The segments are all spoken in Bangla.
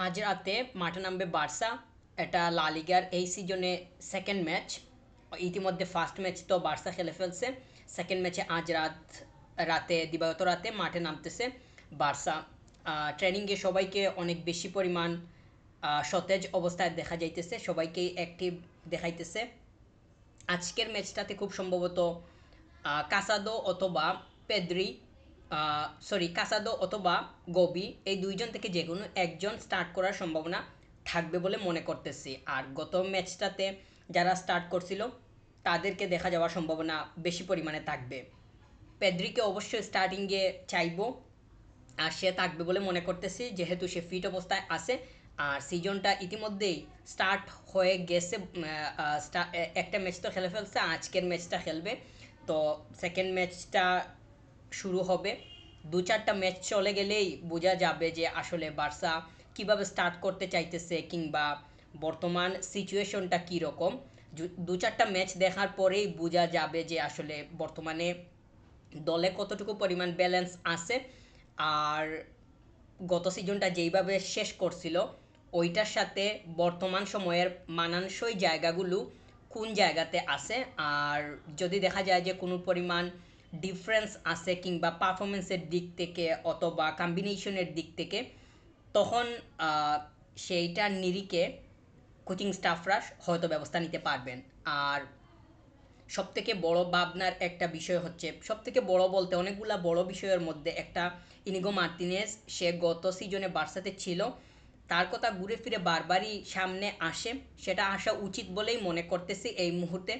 আজ রাতে মাঠে নামবে বার্সা। এটা লা লিগার এই সিজনে সেকেন্ড ম্যাচ। ইতিমধ্যে ফার্স্ট ম্যাচ তো বার্সা খেলে ফেলছে। সেকেন্ড ম্যাচে আজ রাতে দিবাগত রাতে মাঠে নামতেছে বার্সা। ট্রেনিংয়ে সবাইকে অনেক বেশি পরিমাণ সতেজ অবস্থায় দেখা যাইতেছে, সবাইকেই অ্যাক্টিভ দেখাইতেছে। আজকের ম্যাচটাতে খুব সম্ভবত কাসাদো অথবা পেদ্রি, কাসাদো অথবা গবি, এই দুইজন থেকে যে কোনো একজন স্টার্ট করার সম্ভাবনা থাকবে বলে মনে করতেছি। আর গত ম্যাচটাতে যারা স্টার্ট করছিল তাদেরকে দেখা যাওয়ার সম্ভাবনা বেশি পরিমাণে থাকবে। পেদ্রিকে অবশ্যই স্টার্টিংয়ে চাইবো, আর সে থাকবে বলে মনে করতেছি যেহেতু সে ফিট অবস্থায় আছে। আর সিজনটা ইতিমধ্যেই স্টার্ট হয়ে গেছে। একটা ম্যাচ তো খেলে ফেলছে, আজকের ম্যাচটা খেলবে। তো সেকেন্ড ম্যাচটা শুরু হবে। দু চারটা ম্যাচ চলে গেলেই বোঝা যাবে যে আসলে বার্সা কিভাবে স্টার্ট করতে চাইতেছে কিংবা বর্তমান সিচুয়েশনটা কীরকম। দু চারটা ম্যাচ দেখার পরেই বোঝা যাবে যে আসলে বর্তমানে দলে কতটুকু পরিমাণ ব্যালেন্স আছে। আর গত সিজনটা যেইভাবে শেষ করছিল ওইটার সাথে বর্তমান সময়ের মানানসই জায়গাগুলো কোন জায়গাতে আছে। আর যদি দেখা যায় যে কোনো পরিমাণ ডিফারেন্স আছে কিংবা পারফরমেন্সের দিক থেকে অথবা কম্বিনেশনের দিক থেকে, তখন সেইটার নিরিখে কোচিং স্টাফরা হয়তো ব্যবস্থা নিতে পারবেন। আর সবথেকে বড় ভাবনার একটা বিষয় হচ্ছে, সবথেকে বড় বলতে অনেকগুলা বড় বিষয়ের মধ্যে একটা, ইনিগো মার্তিনেজ সে গত সিজনে বার্সাতে ছিল, তার কথা ঘুরে ফিরে বারবারই সামনে আসে। সেটা আসা উচিত বলেই মনে করতেছি এই মুহূর্তে।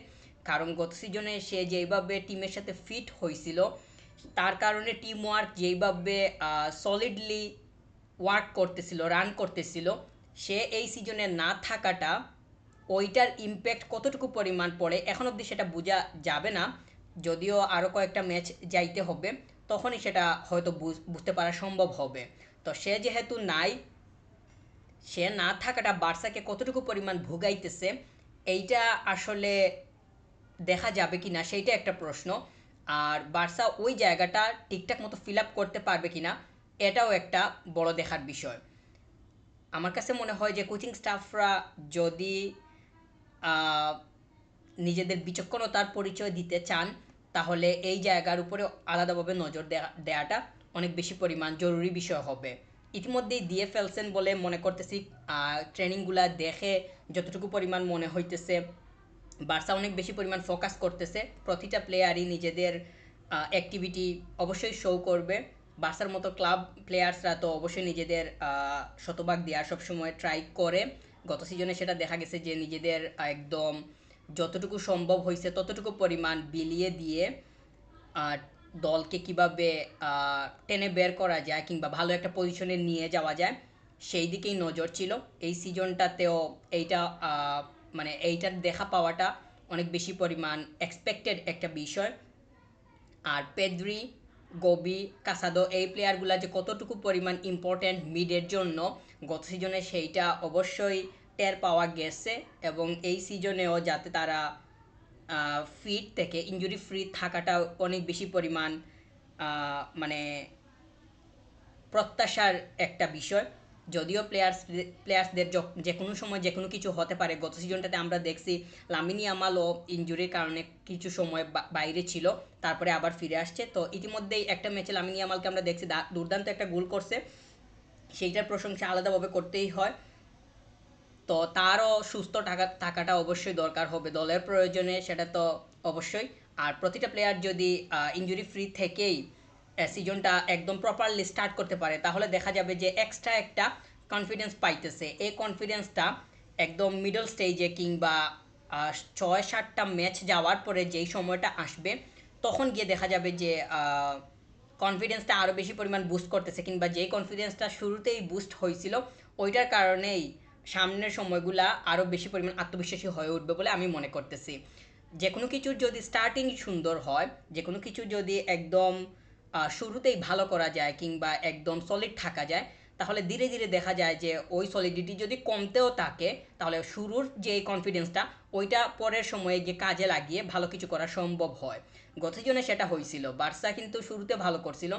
কারণ গত সিজনে সে যেইভাবে টিমের সাথে ফিট হয়েছিল, তার কারণে টিম ওয়ার্ক যেইভাবে সলিডলি ওয়ার্ক করতেছিল, রান করতেছিল, সে এই সিজনে না থাকাটা, ওইটার ইম্প্যাক্ট কতটুকু পরিমাণ পড়ে এখন অবধি সেটা বোঝা যাবে না। যদিও আরও কয়েকটা ম্যাচ যাইতে হবে, তখনই সেটা হয়তো বুঝতে পারা সম্ভব হবে। তো সে যেহেতু নাই, সে না থাকাটা বার্সাকে কতটুকু পরিমাণ ভুগাইতেছে এইটা আসলে দেখা যাবে কি না সেইটা একটা প্রশ্ন। আর বার্সা ওই জায়গাটা ঠিকঠাক মতো ফিল আপ করতে পারবে কি না এটাও একটা বড় দেখার বিষয়। আমার কাছে মনে হয় যে কোচিং স্টাফরা যদি আহ, নিজেদের বিচক্ষণতার পরিচয় দিতে চান, তাহলে এই জায়গার উপরে আলাদাভাবে নজর দেওয়াটা অনেক বেশি পরিমাণ জরুরি বিষয় হবে। ইতিমধ্যেই দিয়ে ফেলছেন বলে মনে করতেছি। ট্রেনিংগুলা দেখে যতটুকু পরিমাণ মনে হইতেছে বার্সা অনেক বেশি পরিমাণ ফোকাস করতেছে। প্রতিটা প্লেয়ারই নিজেদের অ্যাক্টিভিটি অবশ্যই শো করবে। বার্সার মতো ক্লাব প্লেয়ার্সরা তো অবশ্যই নিজেদের শতভাগ দেওয়ার সবসময় ট্রাই করে। গত সিজনে সেটা দেখা গেছে যে নিজেদের একদম যতটুকু সম্ভব হয়েছে ততটুকু পরিমাণ বিলিয়ে দিয়ে দলকে কিভাবে টেনে বের করা যায় কিংবা ভালো একটা পজিশনে নিয়ে যাওয়া যায় সেই দিকেই নজর ছিল। এই সিজনটাতেও এইটা মানে এইটার দেখা পাওয়াটা অনেক বেশি পরিমাণ এক্সপেক্টেড একটা বিষয়। আর পেদ্রি, গবি, কাসাদো এই প্লেয়ারগুলো যে কতটুকু পরিমাণ ইম্পর্ট্যান্ট মিডের জন্য গত সিজনে সেইটা অবশ্যই টের পাওয়া গেছে। এবং এই সিজনেও যাতে তারা ফিট থেকে ইঞ্জুরি ফ্রি থাকাটা অনেক বেশি পরিমাণ মানে প্রত্যাশার একটা বিষয়। যদিও প্লেয়ার্সদের যে কোনো সময় যে কোনো কিছু হতে পারে। গত সিজনটাতে আমরা দেখছি লামিনী আমালও ইঞ্জুরির কারণে কিছু সময় বাইরে ছিল, তারপরে আবার ফিরে আসছে। তো ইতিমধ্যেই একটা ম্যাচে লামিনী আমালকে আমরা দেখছি দুর্দান্ত একটা গোল করছে, সেইটার প্রশংসা আলাদাভাবে করতেই হয়। তো তারও সুস্থ থাকাটা অবশ্যই দরকার হবে দলের প্রয়োজনে, সেটা তো অবশ্যই। আর প্রতিটা প্লেয়ার যদি ইঞ্জুরি ফ্রি থেকেই সিজনটা একদম প্রপারলি স্টার্ট করতে পারে, তাহলে দেখা যাবে যে এক্সট্রা একটা কনফিডেন্স পাইতেছে। এই কনফিডেন্সটা একদম মিডল স্টেজে কিংবা 6-7টা ম্যাচ যাওয়ার পরে যেই সময়টা আসবে, তখন গিয়ে দেখা যাবে যে কনফিডেন্সটা আরও বেশি পরিমাণ বুস্ট করতেছে, কিংবা যেই কনফিডেন্সটা শুরুতেই বুস্ট হয়েছিল ওইটার কারণেই সামনের সময়গুলা আরও বেশি পরিমাণ আত্মবিশ্বাসী হয়ে উঠবে বলে আমি মনে করতেছি। যে কোনো কিছুর যদি স্টার্টিং সুন্দর হয়, যে কোনো কিছু যদি একদম শুরুতেই ভালো করা যায় কিংবা একদম সলিড থাকা যায়, তাহলে ধীরে ধীরে দেখা যায় যে ওই সলিডিটি যদি কমতেও থাকে, তাহলে শুরুর যে কনফিডেন্সটা ওইটা পরের সময়ে গিয়ে কাজে লাগিয়ে ভালো কিছু করা সম্ভব হয়। গত সিজনে সেটা হয়েছিল, বার্সা কিন্তু শুরুতে ভালো করছিল,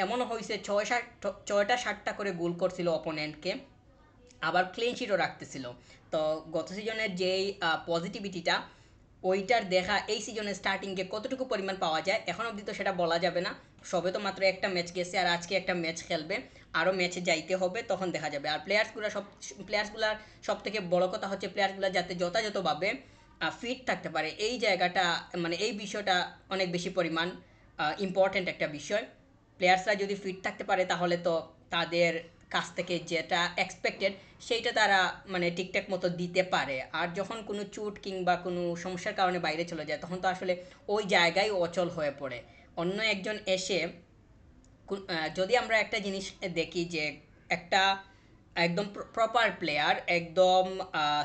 এমনও হয়েছে 6-7টা করে গোল করছিল অপোনেন্টকে, আবার ক্লিন শিটও রাখতেছিল। তো গত সিজনের যেই পজিটিভিটিটা ওইটার দেখা এই সিজনের স্টার্টিংয়ে কতটুকু পরিমাণ পাওয়া যায় এখন অবধি তো সেটা বলা যাবে না। সবে তো মাত্র একটা ম্যাচ গেছে আর আজকে একটা ম্যাচ খেলবে, আরও ম্যাচে যাইতে হবে, তখন দেখা যাবে। আর প্লেয়ার্সগুলার সব থেকে বড় কথা হচ্ছে প্লেয়ার্সগুলো যাতে যথাযথভাবে ফিট থাকতে পারে, এই জায়গাটা মানে এই বিষয়টা অনেক বেশি পরিমাণ ইম্পর্ট্যান্ট একটা বিষয়। প্লেয়ার্সরা যদি ফিট থাকতে পারে তাহলে তো তাদের কাছ থেকে যেটা এক্সপেক্টেড সেইটা তারা মানে ঠিকঠাক মতো দিতে পারে। আর যখন কোনো চোট কিংবা কোনো সমস্যার কারণে বাইরে চলে যায় তখন তো আসলে ওই জায়গায় অচল হয়ে পড়ে। অন্য একজন এসে যদি আমরা একটা জিনিস দেখি যে একটা একদম প্রপার প্লেয়ার একদম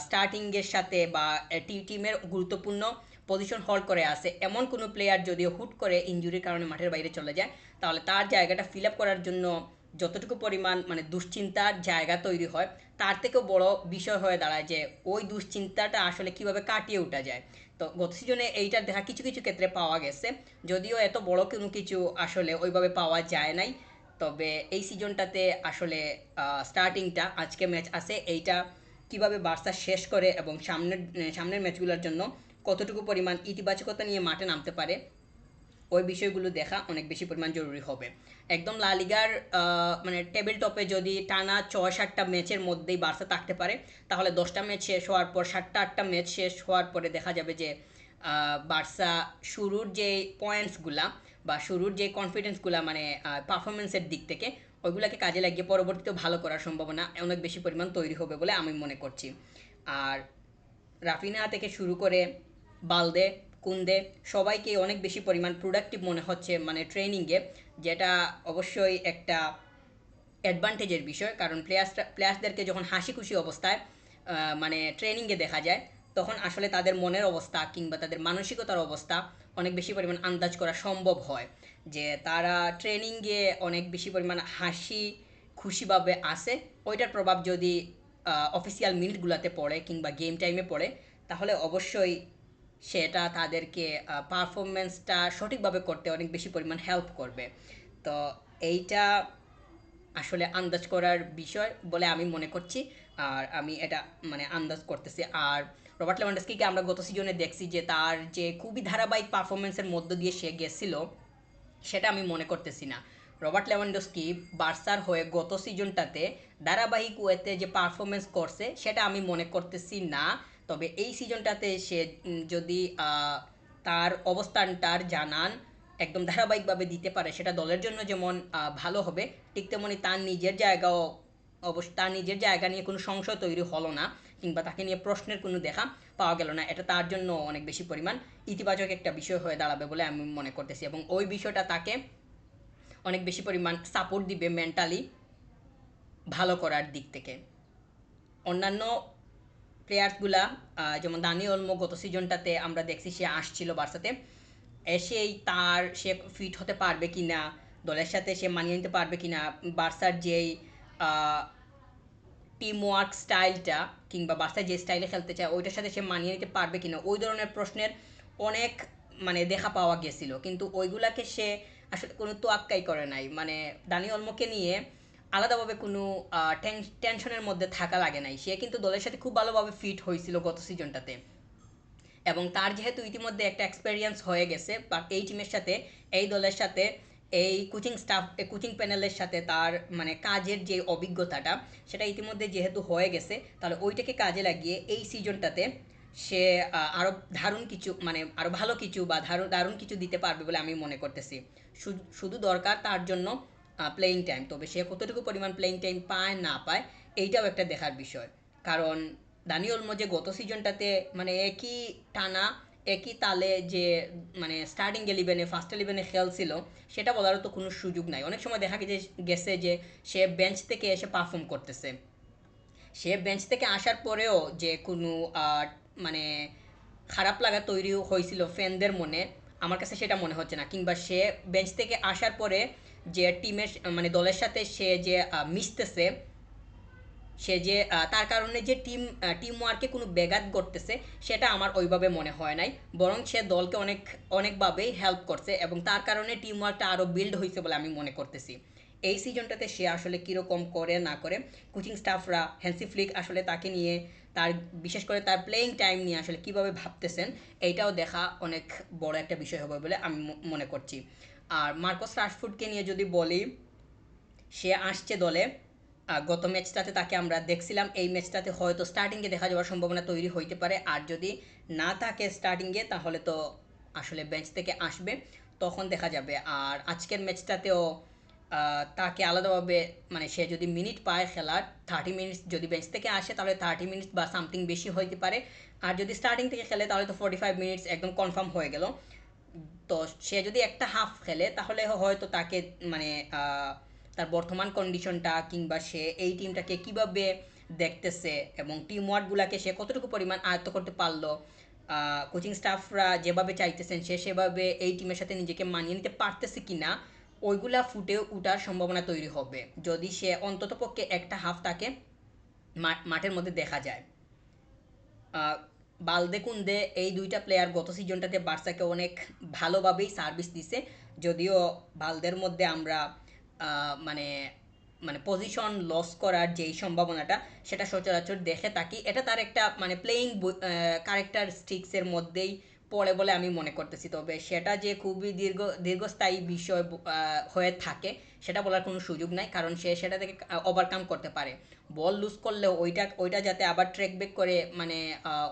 স্টার্টিংয়ের সাথে বা টিমের গুরুত্বপূর্ণ পজিশন হোল্ড করে আসে এমন কোনো প্লেয়ার যদি হুট করে ইনজুরির কারণে মাঠের বাইরে চলে যায় তাহলে তার জায়গাটা ফিল আপ করার জন্য যতটুকু পরিমাণ মানে দুশ্চিন্তার জায়গা তৈরি হয় তার থেকেও বড় বিষয় হয়ে দাঁড়ায় যে ওই দুশ্চিন্তাটা আসলে কিভাবে কাটিয়ে ওঠা যায়। তো গত সিজনে এইটা দেখা কিছু কিছু ক্ষেত্রে পাওয়া গেছে, যদিও এত বড় কোনো কিছু আসলে ওইভাবে পাওয়া যায় নাই। তবে এই সিজনটাতে আসলে স্টার্টিংটা আজকে ম্যাচ আছে এইটা কিভাবে বার্সা শেষ করে এবং সামনের ম্যাচগুলোর জন্য কতটুকু পরিমাণ ইতিবাচকতা নিয়ে মাঠে নামতে পারে ওই বিষয়গুলো দেখা অনেক বেশি পরিমাণ জরুরি হবে। একদম লা লিগার মানে টেবিল টপে যদি টানা ৬-৭টা ম্যাচের মধ্যেই বার্সা থাকতে পারে তাহলে ১০টা ম্যাচ শেষ হওয়ার পর ৭টা-৮টা ম্যাচ শেষ হওয়ার পরে দেখা যাবে যে বার্সা শুরুর যে পয়েন্টসগুলা বা শুরুর যে কনফিডেন্সগুলা মানে পারফরমেন্সের দিক থেকে ওইগুলাকে কাজে লাগিয়ে পরবর্তীতে ভালো করার সম্ভাবনা অনেক বেশি পরিমাণ তৈরি হবে বলে আমি মনে করছি। আর রাফিনা থেকে শুরু করে বালদে, কুন্দে সবাইকে অনেক বেশি পরিমাণ প্রোডাক্টিভ মনে হচ্ছে মানে ট্রেনিংয়ে, যেটা অবশ্যই একটা অ্যাডভান্টেজের বিষয়। কারণ প্লেয়ার্সদেরকে যখন হাসি খুশি অবস্থায় মানে ট্রেনিংয়ে দেখা যায় তখন আসলে তাদের মনের অবস্থা কিংবা তাদের মানসিকতার অবস্থা অনেক বেশি পরিমাণ আন্দাজ করা সম্ভব হয় যে তারা ট্রেনিংয়ে অনেক বেশি পরিমাণ হাসি খুশিভাবে আসে। ওইটার প্রভাব যদি অফিসিয়াল মিনিটগুলোতে পড়ে কিংবা গেম টাইমে পড়ে তাহলে অবশ্যই সেটা তাদেরকে পারফরমেন্সটা সঠিকভাবে করতে অনেক বেশি পরিমাণ হেল্প করবে। তো এইটা আসলে আন্দাজ করার বিষয় বলে আমি মনে করছি। আর আমি এটা মানে আন্দাজ করতেছি। আর রবার্ট লেভানডস্কিকে আমরা গত সিজনে দেখছি যে তার যে খুবই ধারাবাহিক পারফরমেন্সের মধ্য দিয়ে সে গেছিল সেটা আমি মনে করতেছি না। রবার্ট লেভানডস্কি বার্সার হয়ে গত সিজনটাতে ধারাবাহিক ওয়েতে যে পারফরমেন্স করছে সেটা আমি মনে করতেছি না। তবে এই সিজনটাতে সে যদি তার অবস্থানটার জানান একদম ধারাবাহিকভাবে দিতে পারে সেটা দলের জন্য যেমন ভালো হবে, ঠিক তেমনি তার নিজের জায়গাও অবশ্য তার নিজের জায়গা নিয়ে কোনো সংশয় তৈরি হলো না কিংবা তাকে নিয়ে প্রশ্নের কোনো দেখা পাওয়া গেল না। এটা তার জন্য অনেক বেশি পরিমাণ ইতিবাচক একটা বিষয় হয়ে দাঁড়াবে বলে আমি মনে করতেছি এবং ওই বিষয়টা তাকে অনেক বেশি পরিমাণ সাপোর্ট দিবে মেন্টালি ভালো করার দিক থেকে। অন্যান্য প্লেয়ার্সগুলা যেমন দানি অলমো গত সিজনটাতে আমরা দেখছি সে আসছিল বার্সাতে, এসেই সে ফিট হতে পারবে কি না, দলের সাথে সে মানিয়ে নিতে পারবে কি না, বার্সার যেই টিম ওয়ার্ক স্টাইলটা কিংবা বার্সা যে স্টাইলে খেলতে চায় ওইটার সাথে সে মানিয়ে নিতে পারবে কিনা ওই ধরনের প্রশ্নের অনেক মানে দেখা পাওয়া গেছিল, কিন্তু ওইগুলাকে সে আসলে কোনো তোয়াক্কাই করে নাই। মানে দানি অলমোকে নিয়ে আলাদাভাবে কোনো টেনশনের মধ্যে থাকা লাগে নাই, সে কিন্তু দলের সাথে খুব ভালোভাবে ফিট হয়েছিল গত সিজনটাতে এবং তার যেহেতু ইতিমধ্যে একটা এক্সপেরিয়েন্স হয়ে গেছে বা এই টিমের সাথে এই দলের সাথে এই কোচিং প্যানেলের সাথে তার মানে কাজের যে অভিজ্ঞতাটা সেটা ইতিমধ্যে যেহেতু হয়ে গেছে তাহলে ওইটাকে কাজে লাগিয়ে এই সিজনটাতে সে আরও দারুণ কিছু মানে আরও ভালো কিছু বা দারুণ কিছু দিতে পারবে বলে আমি মনে করতেছি। শুধু দরকার তার জন্য প্লেয়িং টাইম, তবে সে কতটুকু পরিমাণ প্লেয়িং টাইম পায় না পায় এইটাও একটা দেখার বিষয়। কারণ দানি ওলমো যে গত সিজনটাতে মানে একই টানা একই তালে যে মানে স্টার্টিং ইলেভেনে ফার্স্ট ইলেভেনে খেলছিল সেটা বলারও তো কোনো সুযোগ নাই। অনেক সময় দেখা গেছে যে সে বেঞ্চ থেকে এসে পারফর্ম করতেছে, সে বেঞ্চ থেকে আসার পরেও যে কোনো মানে খারাপ লাগা তৈরি হয়েছিল ফ্যানদের মনে, আমার কাছে সেটা মনে হচ্ছে না। কিংবা সে বেঞ্চ থেকে আসার পরে যে টিমের মানে দলের সাথে সে যে মিশতেছে, সে যে তার কারণে যে টিম ওয়ার্কে কোনো ব্যাঘাত ঘটতেছে সেটা আমার ওইভাবে মনে হয় নাই, বরং সে দলকে অনেকভাবেই হেল্প করছে এবং তার কারণে টিম ওয়ার্কটা আরও বিল্ড হয়েছে বলে আমি মনে করতেছি। এই সিজনটাতে সে আসলে কীরকম করে না করে, কোচিং স্টাফরা হ্যান্সি ফ্লিক আসলে তাকে নিয়ে তার বিশেষ করে তার প্লেয়িং টাইম নিয়ে আসলে কীভাবে ভাবতেছেন, এইটাও দেখা অনেক বড় একটা বিষয় হবে বলে আমি মনে করছি। আর মার্কোস রাশফোর্ডকে নিয়ে যদি বলি, সে আসছে দলে, গত ম্যাচটাতে তাকে আমরা দেখছিলাম, এই ম্যাচটাতে হয়তো স্টার্টিংয়ে দেখা যাওয়ার সম্ভাবনা তৈরি হইতে পারে, আর যদি না থাকে স্টার্টিংয়ে তাহলে তো আসলে বেঞ্চ থেকে আসবে, তখন দেখা যাবে। আর আজকের ম্যাচটাতেও তাকে আলাদাভাবে মানে সে যদি মিনিট পায় খেলার 30 মিনিটস, যদি বেঞ্চ থেকে আসে তাহলে 30 মিনিটস বা সামথিং বেশি হইতে পারে, আর যদি স্টার্টিং থেকে খেলে তাহলে তো 45 মিনিটস একদম কনফার্ম হয়ে গেল। তো সে যদি একটা হাফ খেলে তাহলে হয়তো তাকে মানে তার বর্তমান কন্ডিশনটা কিংবা সে এই টিমটাকে কিভাবে দেখতেছে এবং টিম ওয়ার্কগুলোকে সে কতটুকু পরিমাণ আয়ত্ত করতে পারলো, কোচিং স্টাফরা যেভাবে চাইতেছেন সে সেভাবে এই টিমের সাথে নিজেকে মানিয়ে নিতে পারতেছে কি না, ওইগুলা ফুটে ওঠার সম্ভাবনা তৈরি হবে যদি সে অন্ততপক্ষে একটা হাফ তাকে মাঠের মধ্যে দেখা যায়। বালদে কুন্দে এই দুইটা প্লেয়ার গত সিজনটাতে বার্সাকে অনেক ভালোভাবেই সার্ভিস দিছে, যদিও বালদের মধ্যে আমরা মানে মানে পজিশন লস করার যেই সম্ভাবনাটা সেটা সচরাচর দেখে থাকি, এটা তার একটা মানে প্লেয়িং ক্যারেক্টারিস্টিক্সের মধ্যেই পড়ে বলে আমি মনে করতেছি। তবে সেটা যে খুবই দীর্ঘস্থায়ী বিষয় হয়ে থাকে সেটা বলার কোনো সুযোগ নাই, কারণ সে সেটা থেকে ওভারকাম করতে পারে। বল লুজ করলেও ওইটা যাতে আবার ট্র্যাক ব্যাক করে মানে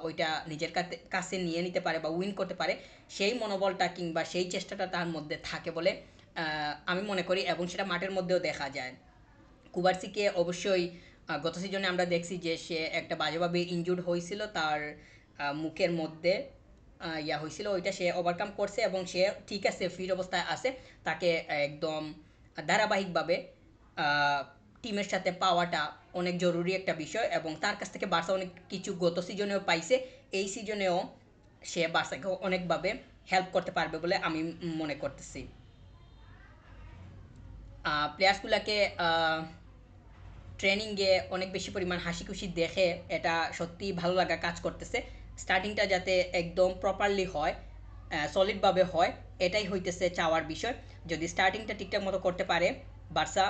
ওইটা নিজের কাছে নিয়ে নিতে পারে বা উইন করতে পারে, সেই মনোবলটা কিংবা সেই চেষ্টাটা তার মধ্যে থাকে বলে আমি মনে করি, এবং সেটা মাঠের মধ্যেও দেখা যায়। কুবার্সিকে অবশ্যই গত সিজনে আমরা দেখছি যে সে একটা বাজেভাবে ইনজুর্ড হয়েছিল, তার মুখের মধ্যে ইয়া হয়েছিল, ওইটা সে ওভারকাম করছে এবং সে ঠিক আছে, ফিট অবস্থায় আছে। তাকে একদম ধারাবাহিকভাবে টিমের সাথে পাওয়াটা অনেক জরুরি একটা বিষয়, এবং তার কাছ থেকে বার্সা অনেক কিছু গত সিজনেও পাইছে, এই সিজনেও সে বার্সাকে অনেকভাবে হেল্প করতে পারবে বলে আমি মনে করতেছি। প্লেয়ার্সগুলোকে ট্রেনিংয়ে অনেক বেশি পরিমাণ হাসি খুশি দেখে এটা সত্যিই ভালো লাগা কাজ করতেছে। স্টার্টিংটা যাতে একদম প্রপারলি হয়, সলিডভাবে হয়, এটাই হইতেছে চাওয়ার বিষয়। যদি স্টার্টিংটা ঠিকঠাক মতো করতে পারে বার্সা,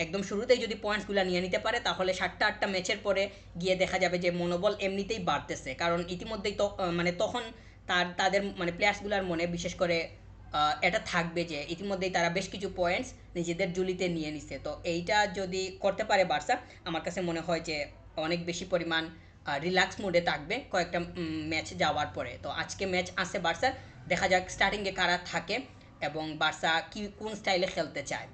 একদম শুরুতেই যদি পয়েন্টসগুলো নিয়ে নিতে পারে তাহলে 7টা-8টা ম্যাচের পরে গিয়ে দেখা যাবে যে মনোবল এমনিতেই বাড়তেছে, কারণ ইতিমধ্যেই তো মানে তখন তাদের মানে প্লেয়ার্সগুলোর মনে বিশেষ করে এটা থাকবে যে ইতিমধ্যেই তারা বেশ কিছু পয়েন্টস নিজেদের জুলিতে নিয়ে নিছে। তো এইটা যদি করতে পারে বার্সা, আমার কাছে মনে হয় যে অনেক বেশি পরিমাণ রিল্যাক্স মোডে থাকবে কয়েকটা ম্যাচ যাওয়ার পরে। তো আজকে ম্যাচ আছে বার্সার, দেখা যাক স্টার্টিংয়ে কারা থাকে এবং বার্সা কোন স্টাইলে খেলতে চায়।